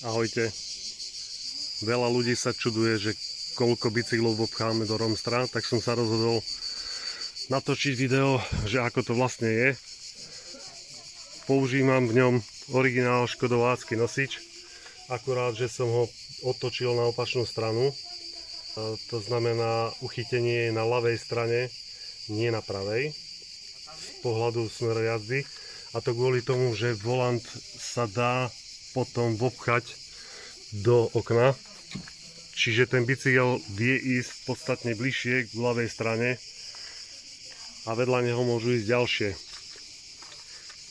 Ahojte. Veľa ľudí sa čuduje, že koľko bicyklov obcháme do Romstra, tak som sa rozhodol natočiť video, že ako to vlastne je. Používam v ňom originál škodovácky nosič, akurát, že som ho otočil na opačnú stranu. To znamená, uchytenie je na ľavej strane, nie na pravej, z pohľadu smeru jazdy. A to kvôli tomu, že volant sa dá potom vopchať do okna. Čiže ten bicykel vie ísť podstatne bližšie k ľavej strane a vedľa neho môžu ísť ďalšie.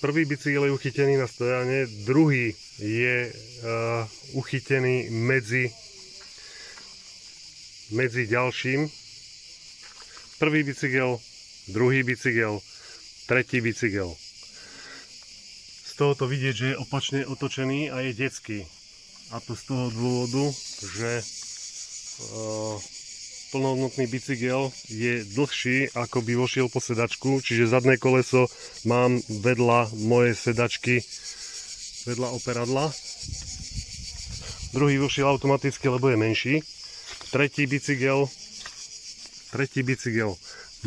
Prvý bicykel je uchytený na stojane, druhý je uchytený medzi ďalším. Prvý bicykel, druhý bicykel, tretí bicykel. Z tohoto vidieť, že je opačne otočený a je detský. A to z toho dôvodu, že plnohodnotný bicykel je dlhší, ako by vošiel po sedačku, čiže zadné koleso mám vedľa mojej sedačky, vedľa operadla. Druhý vošiel automaticky, lebo je menší. Tretí bicykel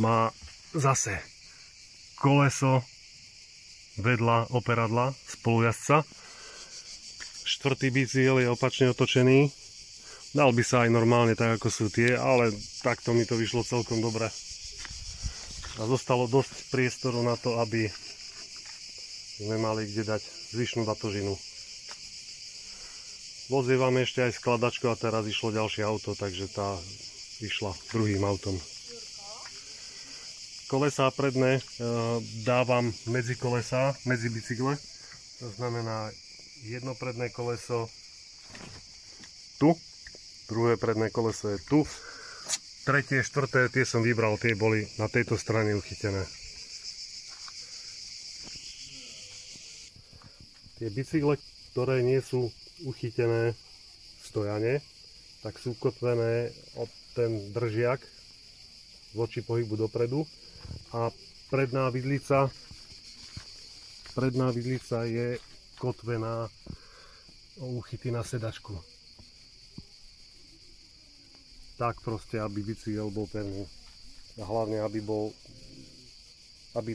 má zase koleso vedľa operadla spolujazca. Štvrtý bicykel je opačne otočený. Dal by sa aj normálne tak, ako sú tie, ale takto mi to vyšlo celkom dobre. A zostalo dosť priestoru na to, aby sme mali kde dať zvyšnú batožinu. Vozívame ešte aj skladačku a teraz išlo ďalšie auto, takže tá išla druhým autom. Kolesá predné dávam medzi kolesá, medzi bicykle. To znamená jedno predné koleso tu, druhé predné koleso je tu, tretie, štvrté, tie som vybral, tie boli na tejto strane uchytené. Tie bicykle, ktoré nie sú uchytené v stojane, tak sú kotvené od ten držiak voči pohybu dopredu a predná vidlica je kotvená o uchyty na sedačku. Tak proste, aby bicykel bol pevný. A hlavne, aby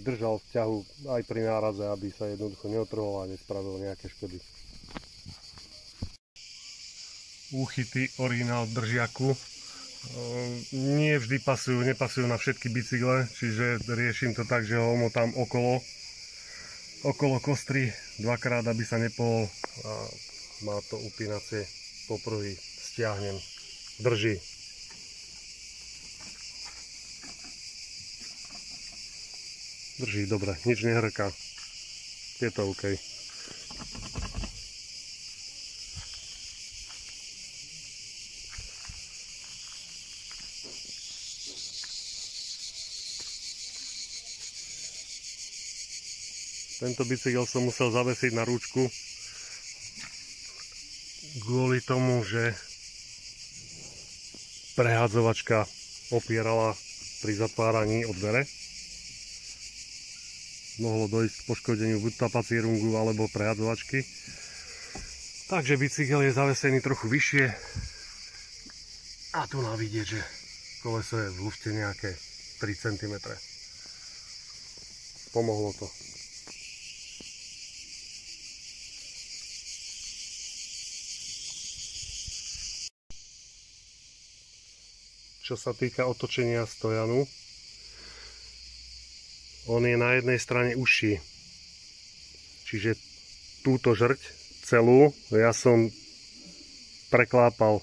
držal v ťahu aj pri náraze, aby sa jednoducho neotrhol a nespravil nejaké škody. Úchyty originál držiaku nie vždy nepasujú na všetky bicykle, čiže riešim to tak, že ho omotám okolo kostry dvakrát, aby sa nepohol, a má to upínacie popruhy, stiahnem, drží. Drží dobre, nič nehrká, je to OK. Tento bicykel som musel zavesiť na rúčku kvôli tomu, že prehádzovačka opierala pri zatváraní o dvere. Mohlo dojsť k poškodeniu buď tapacierungu alebo prehádzovačky. Takže bicykel je zavesený trochu vyššie. A tu nám vidieť, že koleso je v lufte nejaké 3 cm. Pomohlo to. Čo sa týka otočenia stojanu, on je na jednej strane užší. Čiže túto žrť celú ja som preklápal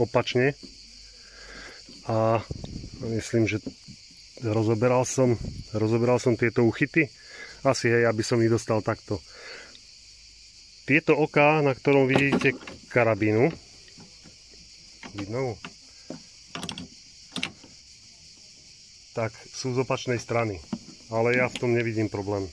opačne a myslím, že rozoberal som tieto uchyty. Asi hej, aby som ich dostal takto. Tieto oká, na ktorom vidíte karabínu, vidno? Tak sú z opačnej strany, ale ja v tom nevidím problém.